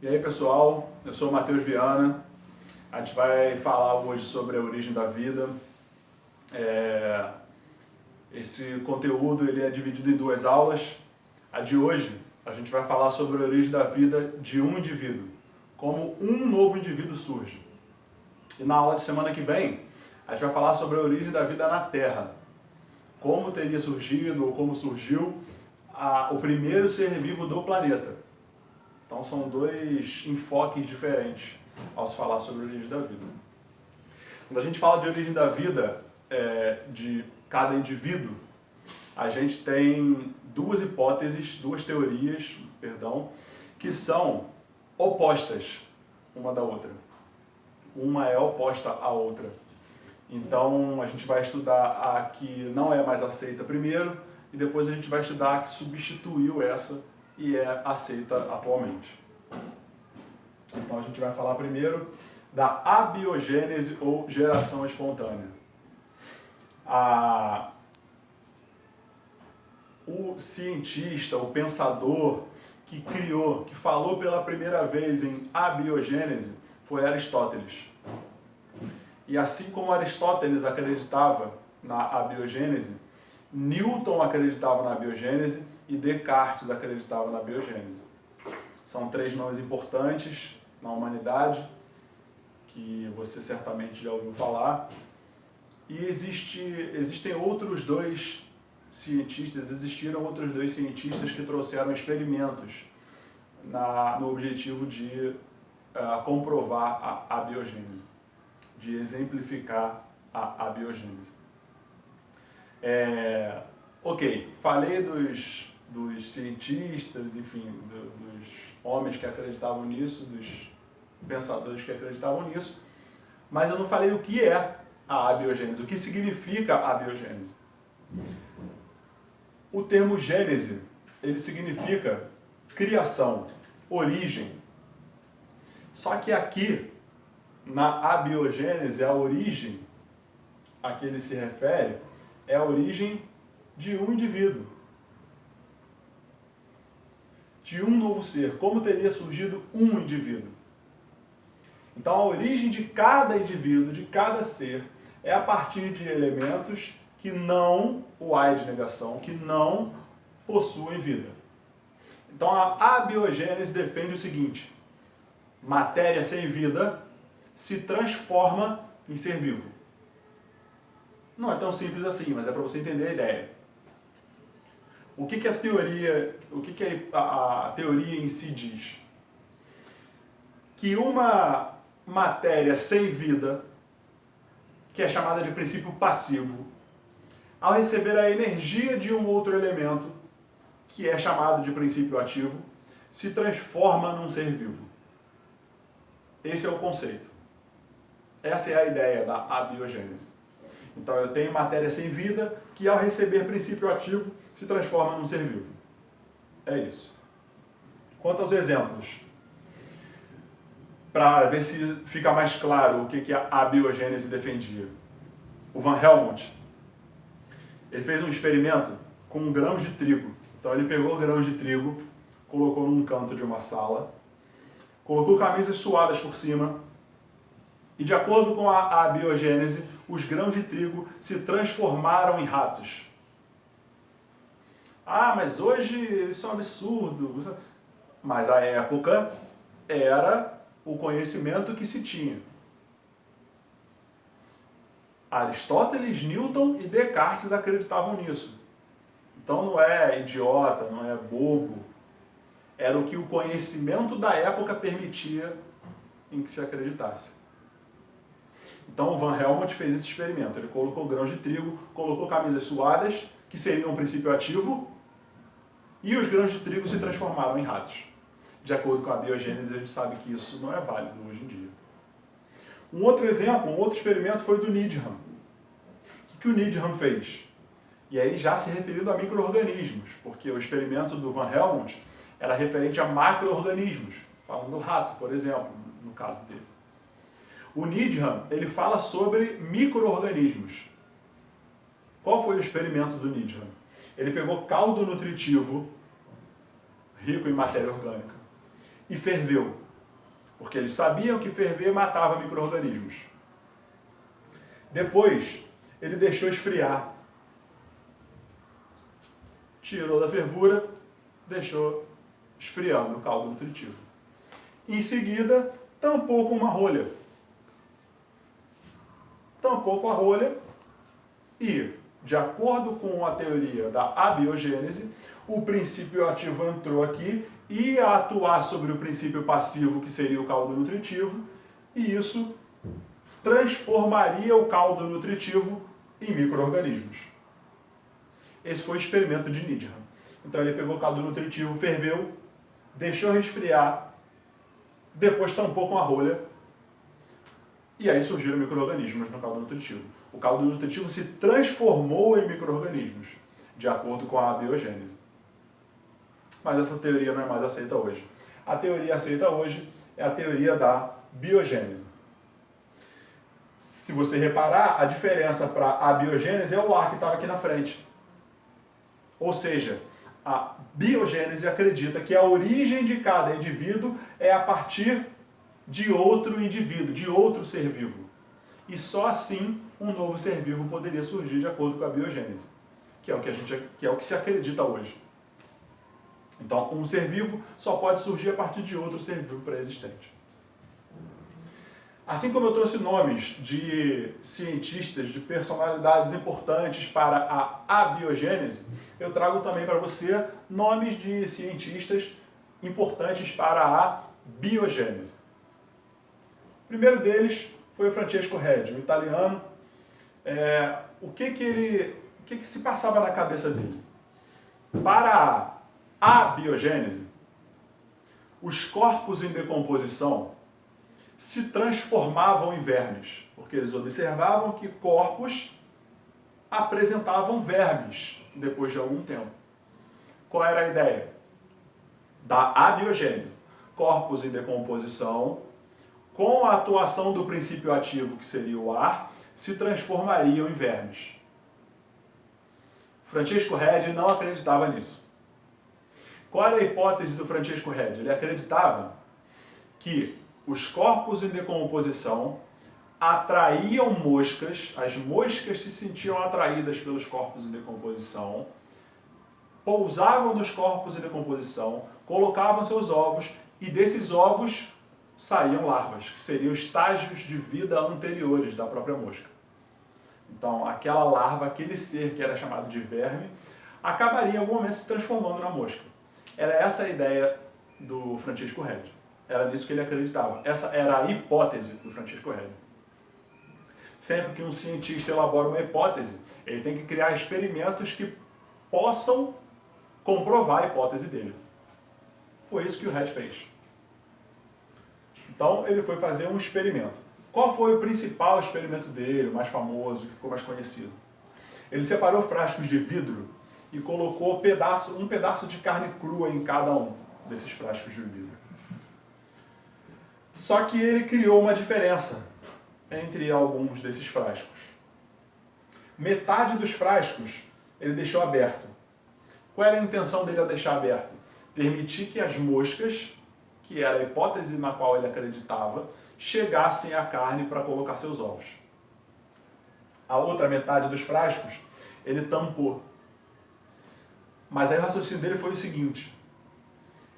E aí pessoal, eu sou o Matheus Viana, a gente vai falar hoje sobre a origem da vida. Esse conteúdo ele é dividido em duas aulas. A de hoje a gente vai falar sobre a origem da vida de um indivíduo, como um novo indivíduo surge. E na aula de semana que vem a gente vai falar sobre a origem da vida na Terra, como teria surgido ou como surgiu o primeiro ser vivo do planeta. Então são dois enfoques diferentes ao se falar sobre a origem da vida. Quando a gente fala de origem da vida de cada indivíduo, a gente tem duas hipóteses, duas teorias, que são opostas uma da outra. Uma é oposta à outra. Então a gente vai estudar a que não é mais aceita primeiro e depois a gente vai estudar a que substituiu essa e é aceita atualmente. Então a gente vai falar primeiro da abiogênese ou geração espontânea. O cientista, o pensador que criou, que falou pela primeira vez em abiogênese foi Aristóteles. E assim como Aristóteles acreditava na abiogênese, Newton acreditava na abiogênese e Descartes acreditava na biogênese. São três nomes importantes na humanidade, que você certamente já ouviu falar. E existiram outros dois cientistas que trouxeram experimentos no objetivo de comprovar a biogênese, de exemplificar a biogênese. Falei dos cientistas, enfim, dos homens que acreditavam nisso, dos pensadores que acreditavam nisso, mas eu não falei o que é a abiogênese, o que significa a abiogênese. O termo gênese, ele significa criação, origem. Só que aqui, na abiogênese, a origem a que ele se refere é a origem de um indivíduo, de um novo ser. Como teria surgido um indivíduo? Então a origem de cada indivíduo, de cada ser, é a partir de elementos que não, o A é de negação, que não possuem vida. Então a abiogênese defende o seguinte: matéria sem vida se transforma em ser vivo. Não é tão simples assim, mas é para você entender a ideia. O que a teoria em si diz? Que uma matéria sem vida, que é chamada de princípio passivo, ao receber a energia de um outro elemento, que é chamado de princípio ativo, se transforma num ser vivo. Esse é o conceito. Essa é a ideia da abiogênese. Então eu tenho matéria sem vida que ao receber princípio ativo se transforma num ser vivo. É isso. Quanto aos exemplos, para ver se fica mais claro o que a abiogênese defendia. O Van Helmont, ele fez um experimento com grãos de trigo. Então ele pegou grãos de trigo, colocou num canto de uma sala, colocou camisas suadas por cima, e de acordo com a abiogênese, os grãos de trigo se transformaram em ratos. Mas hoje isso é um absurdo. Mas à época era o conhecimento que se tinha. Aristóteles, Newton e Descartes acreditavam nisso. Então não é idiota, não é bobo. Era o que o conhecimento da época permitia em que se acreditasse. Então o Van Helmont fez esse experimento. Ele colocou grãos de trigo, colocou camisas suadas, que seriam um princípio ativo, e os grãos de trigo se transformaram em ratos. De acordo com a biogênese, a gente sabe que isso não é válido hoje em dia. Um outro exemplo, um outro experimento foi do Needham. O que o Needham fez? E aí já se referindo a micro-organismos, porque o experimento do Van Helmont era referente a macro-organismos, falando do rato, por exemplo, no caso dele. O Needham, ele fala sobre micro-organismos. Qual foi o experimento do Needham? Ele pegou caldo nutritivo, rico em matéria orgânica, e ferveu. porque eles sabiam que ferver matava micro-organismos. Depois, ele deixou esfriar. Tirou da fervura, deixou esfriando o caldo nutritivo. Em seguida, tampou com uma rolha. Tampou com a rolha e, de acordo com a teoria da abiogênese, o princípio ativo entrou aqui, ia atuar sobre o princípio passivo, que seria o caldo nutritivo, e isso transformaria o caldo nutritivo em micro-organismos. Esse foi o experimento de Needham. Então ele pegou o caldo nutritivo, ferveu, deixou resfriar, depois tampou com a rolha, e aí surgiram micro-organismos no caldo nutritivo. O caldo nutritivo se transformou em micro-organismos, de acordo com a abiogênese. Mas essa teoria não é mais aceita hoje. A teoria aceita hoje é a teoria da biogênese. Se você reparar, a diferença para a abiogênese é o ar que estava aqui na frente. Ou seja, a biogênese acredita que a origem de cada indivíduo é a partir de outro indivíduo, de outro ser vivo. E só assim um novo ser vivo poderia surgir de acordo com a biogênese, que é o que se acredita hoje. Então, um ser vivo só pode surgir a partir de outro ser vivo pré-existente. Assim como eu trouxe nomes de cientistas, de personalidades importantes para a abiogênese, eu trago também para você nomes de cientistas importantes para a biogênese. O primeiro deles foi o Francesco Redi, um italiano. O que se passava na cabeça dele? Para a biogênese, os corpos em decomposição se transformavam em vermes, porque eles observavam que corpos apresentavam vermes depois de algum tempo. Qual era a ideia? Da abiogênese. Corpos em decomposição, com a atuação do princípio ativo, que seria o ar, se transformariam em vermes. Francesco Redi não acreditava nisso. Qual era a hipótese do Francesco Redi? Ele acreditava que os corpos em decomposição atraíam moscas, as moscas se sentiam atraídas pelos corpos em decomposição, pousavam nos corpos em decomposição, colocavam seus ovos e desses ovos saíam larvas, que seriam estágios de vida anteriores da própria mosca. Então, aquela larva, aquele ser que era chamado de verme, acabaria em algum momento se transformando na mosca. Era essa a ideia do Francesco Redi. Era nisso que ele acreditava. Essa era a hipótese do Francesco Redi. Sempre que um cientista elabora uma hipótese, ele tem que criar experimentos que possam comprovar a hipótese dele. Foi isso que o Redi fez. Então, ele foi fazer um experimento. Qual foi o principal experimento dele, o mais famoso, que ficou mais conhecido? Ele separou frascos de vidro e colocou um pedaço de carne crua em cada um desses frascos de vidro. Só que ele criou uma diferença entre alguns desses frascos. Metade dos frascos ele deixou aberto. Qual era a intenção dele ao deixar aberto? Permitir que as moscas, que era a hipótese na qual ele acreditava, chegassem à carne para colocar seus ovos. A outra metade dos frascos ele tampou. Mas aí o raciocínio dele foi o seguinte: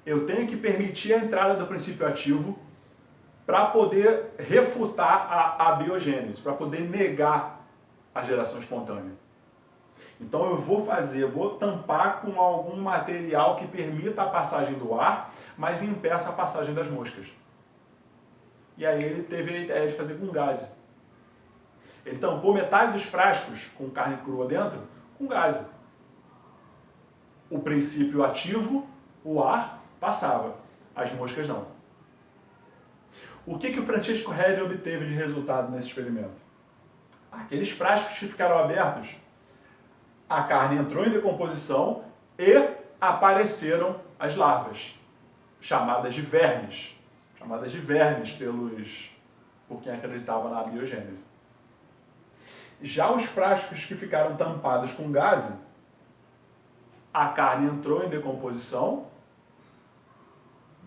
eu tenho que permitir a entrada do princípio ativo para poder refutar a abiogênese, para poder negar a geração espontânea. Então eu vou tampar com algum material que permita a passagem do ar, mas impeça a passagem das moscas. E aí ele teve a ideia de fazer com gaze. Ele tampou metade dos frascos com carne crua dentro com gaze. O princípio ativo, o ar, passava, as moscas não. O que o Francesco Redi obteve de resultado nesse experimento? Aqueles frascos que ficaram abertos, a carne entrou em decomposição e apareceram as larvas, chamadas de vermes por quem acreditava na biogênese. Já os frascos que ficaram tampados com gaze, a carne entrou em decomposição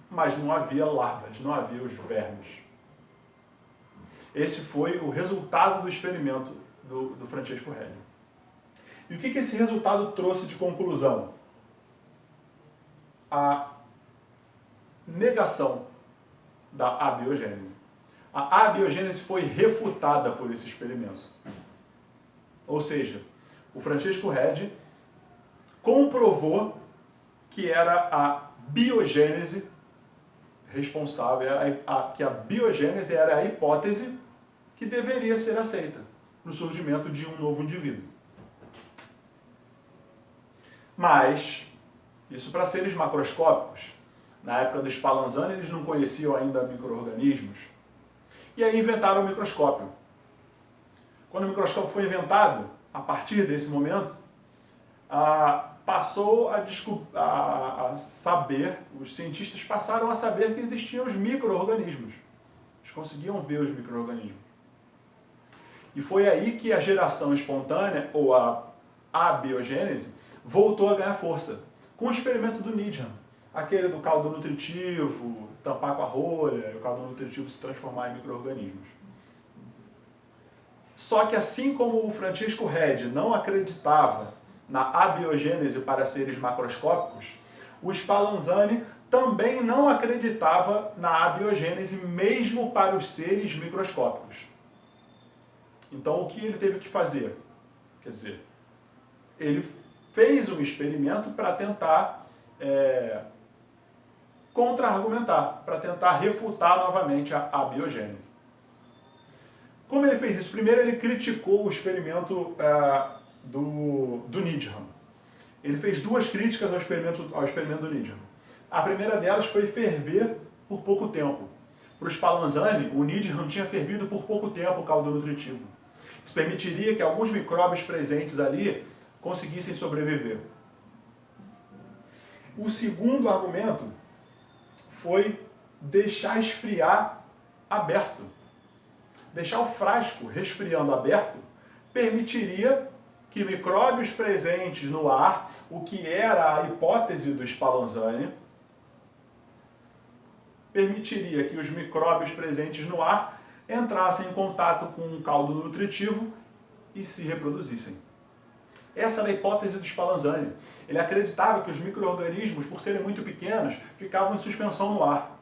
mas não havia larvas, não havia os vermes. Esse foi o resultado do experimento do Francesco Redi. E o que esse resultado trouxe de conclusão? A negação da abiogênese. A abiogênese foi refutada por esse experimento. Ou seja, o Francesco Redi comprovou que era a biogênese responsável, que a biogênese era a hipótese que deveria ser aceita para o surgimento de um novo indivíduo. Mas, isso para seres macroscópicos. Na época do Spallanzani, eles não conheciam ainda micro-organismos. E aí inventaram o microscópio. Quando o microscópio foi inventado, a partir desse momento, passou a saber, os cientistas passaram a saber que existiam os micro-organismos. Eles conseguiam ver os micro-organismos. E foi aí que a geração espontânea, ou a abiogênese, voltou a ganhar força, com o experimento do Needham, aquele do caldo nutritivo, tampar com a rolha, e o caldo nutritivo se transformar em micro-organismos. Só que assim como o Francesco Redi não acreditava na abiogênese para seres macroscópicos, o Spallanzani também não acreditava na abiogênese mesmo para os seres microscópicos. Então o que ele teve que fazer? Quer dizer, ele fez um experimento para tentar contra-argumentar, para tentar refutar novamente a abiogênese. Como ele fez isso? Primeiro ele criticou o experimento do Needham. Ele fez duas críticas ao experimento do Needham. A primeira delas foi ferver por pouco tempo. Para o Spallanzani, o Needham tinha fervido por pouco tempo o caldo nutritivo. Isso permitiria que alguns micróbios presentes ali conseguissem sobreviver. O segundo argumento foi deixar esfriar aberto. Deixar o frasco resfriando aberto permitiria que micróbios presentes no ar, o que era a hipótese do Spallanzani, permitiria que os micróbios presentes no ar entrassem em contato com um caldo nutritivo e se reproduzissem. Essa era a hipótese do Spallanzani. Ele acreditava que os micro-organismos, por serem muito pequenos, ficavam em suspensão no ar.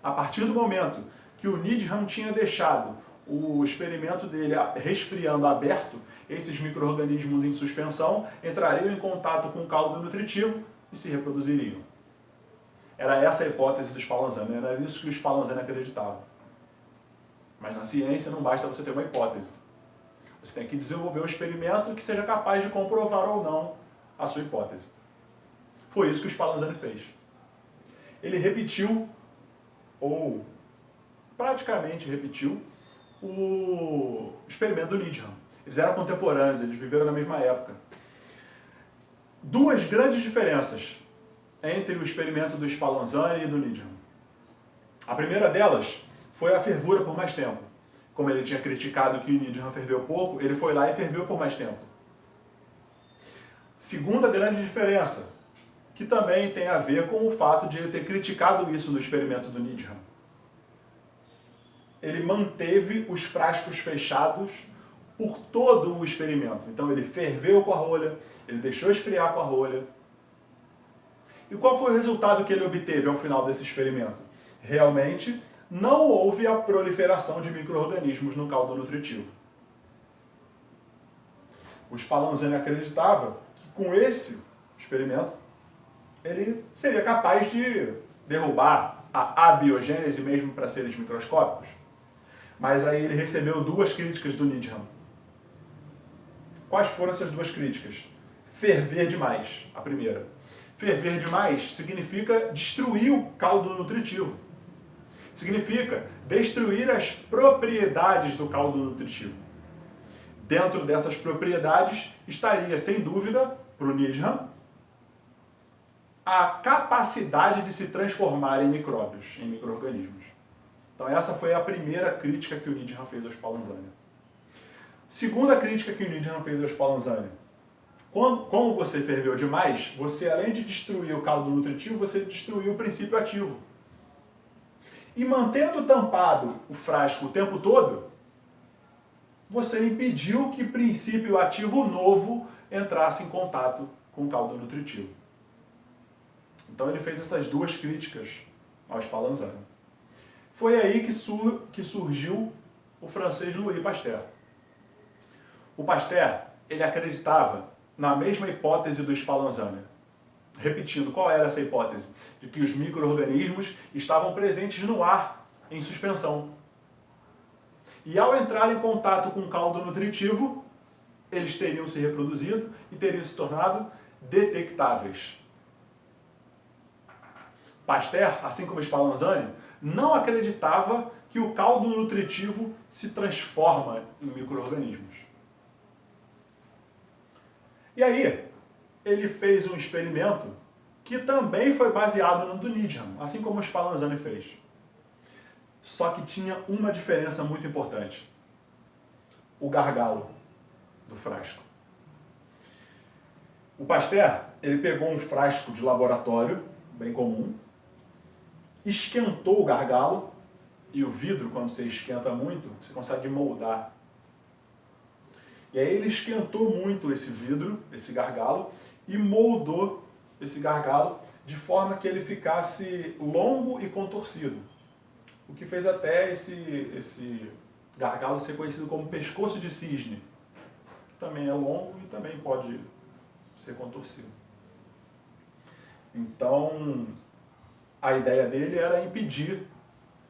A partir do momento que o Needham tinha deixado o experimento dele resfriando aberto, esses micro-organismos em suspensão entrariam em contato com o caldo nutritivo e se reproduziriam. Era essa a hipótese do Spallanzani, era isso que o Spallanzani acreditava. Mas na ciência não basta você ter uma hipótese. Você tem que desenvolver um experimento que seja capaz de comprovar ou não a sua hipótese. Foi isso que o Spallanzani fez. Ele repetiu, ou praticamente repetiu, o experimento do Needham. Eles eram contemporâneos, eles viveram na mesma época. Duas grandes diferenças entre o experimento do Spallanzani e do Needham. A primeira delas foi a fervura por mais tempo. Como ele tinha criticado que o Needham ferveu pouco, ele foi lá e ferveu por mais tempo. Segunda grande diferença, que também tem a ver com o fato de ele ter criticado isso no experimento do Needham. Ele manteve os frascos fechados por todo o experimento. Então ele ferveu com a rolha, ele deixou esfriar com a rolha. E qual foi o resultado que ele obteve ao final desse experimento? Realmente não houve a proliferação de micro-organismos no caldo nutritivo. O Spallanzani acreditava que com esse experimento ele seria capaz de derrubar a abiogênese mesmo para seres microscópicos. Mas aí ele recebeu duas críticas do Needham. Quais foram essas duas críticas? Ferver demais, a primeira. Ferver demais significa destruir o caldo nutritivo. Significa destruir as propriedades do caldo nutritivo. Dentro dessas propriedades estaria, sem dúvida, para o Needham, a capacidade de se transformar em micróbios, em micro-organismos. Então essa foi a primeira crítica que o Needham fez ao Spallanzani. Segunda crítica que o Needham fez ao Spallanzani. Como você ferveu demais, você além de destruir o caldo nutritivo, você destruiu o princípio ativo. E mantendo tampado o frasco o tempo todo, você impediu que princípio ativo novo entrasse em contato com o caldo nutritivo. Então ele fez essas duas críticas ao Spallanzani. Foi aí que surgiu o francês Louis Pasteur. O Pasteur, ele acreditava na mesma hipótese do Spallanzani. Repetindo, qual era essa hipótese? De que os micro-organismos estavam presentes no ar, em suspensão. E ao entrar em contato com o caldo nutritivo, eles teriam se reproduzido e teriam se tornado detectáveis. Pasteur, assim como Spallanzani, não acreditava que o caldo nutritivo se transforma em micro-organismos. E aí, ele fez um experimento que também foi baseado no do Needham, assim como o Spallanzani fez. Só que tinha uma diferença muito importante. O gargalo do frasco. O Pasteur, ele pegou um frasco de laboratório, bem comum, esquentou o gargalo, e o vidro, quando você esquenta muito, você consegue moldar. E aí ele esquentou muito esse vidro, esse gargalo, e moldou esse gargalo de forma que ele ficasse longo e contorcido. O que fez até esse gargalo ser conhecido como pescoço de cisne, que também é longo e também pode ser contorcido. Então, a ideia dele era impedir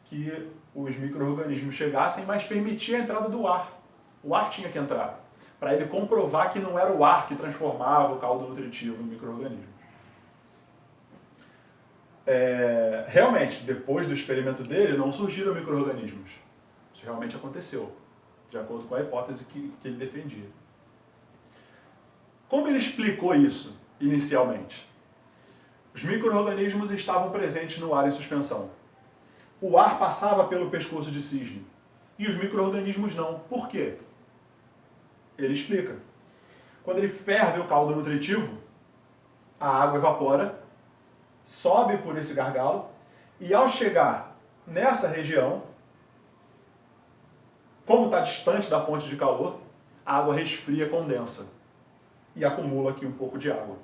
que os micro-organismos chegassem, mas permitir a entrada do ar. O ar tinha que entrar, para ele comprovar que não era o ar que transformava o caldo nutritivo em micro-organismos. Realmente, depois do experimento dele, não surgiram micro-organismos. Isso realmente aconteceu, de acordo com a hipótese que ele defendia. Como ele explicou isso inicialmente? Os micro-organismos estavam presentes no ar em suspensão. O ar passava pelo pescoço de cisne e os micro-organismos não. Por quê? Ele explica. Quando ele ferve o caldo nutritivo, a água evapora, sobe por esse gargalo e ao chegar nessa região, como está distante da fonte de calor, a água resfria, condensa e acumula aqui um pouco de água.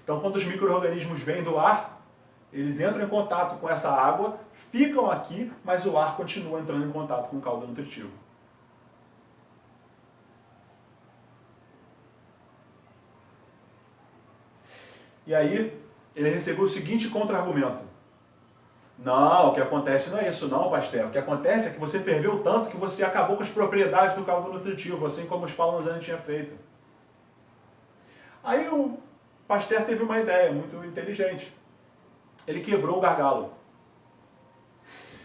Então, quando os micro-organismos vêm do ar, eles entram em contato com essa água, ficam aqui, mas o ar continua entrando em contato com o caldo nutritivo. E aí, ele recebeu o seguinte contra-argumento. Não, o que acontece não é isso não, Pasteur. O que acontece é que você ferveu tanto que você acabou com as propriedades do caldo nutritivo, assim como o Spallanzani tinha feito. Aí o Pasteur teve uma ideia muito inteligente. Ele quebrou o gargalo.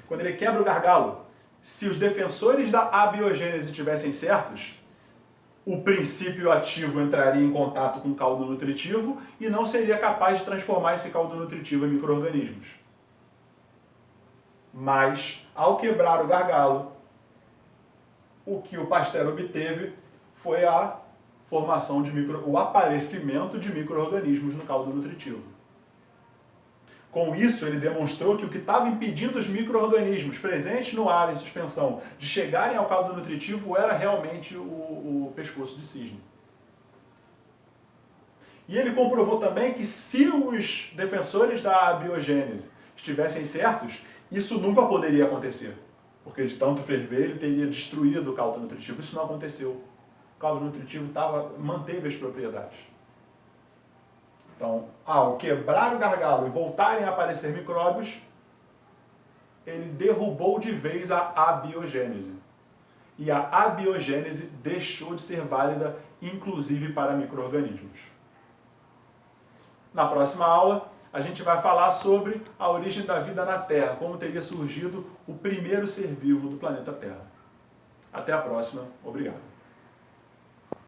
Quando ele quebra o gargalo, se os defensores da abiogênese tivessem certos, o princípio ativo entraria em contato com o caldo nutritivo e não seria capaz de transformar esse caldo nutritivo em micro-organismos. Mas, ao quebrar o gargalo, o que o Pasteur obteve foi a formação o aparecimento de micro-organismos no caldo nutritivo. Com isso, ele demonstrou que o que estava impedindo os micro-organismos presentes no ar em suspensão de chegarem ao caldo nutritivo era realmente o pescoço de cisne. E ele comprovou também que se os defensores da abiogênese estivessem certos, isso nunca poderia acontecer. Porque de tanto ferver, ele teria destruído o caldo nutritivo. Isso não aconteceu. O caldo nutritivo manteve as propriedades. Então, ao quebrar o gargalo e voltarem a aparecer micróbios, ele derrubou de vez a abiogênese. E a abiogênese deixou de ser válida, inclusive para micro-organismos. Na próxima aula, a gente vai falar sobre a origem da vida na Terra, como teria surgido o primeiro ser vivo do planeta Terra. Até a próxima. Obrigado.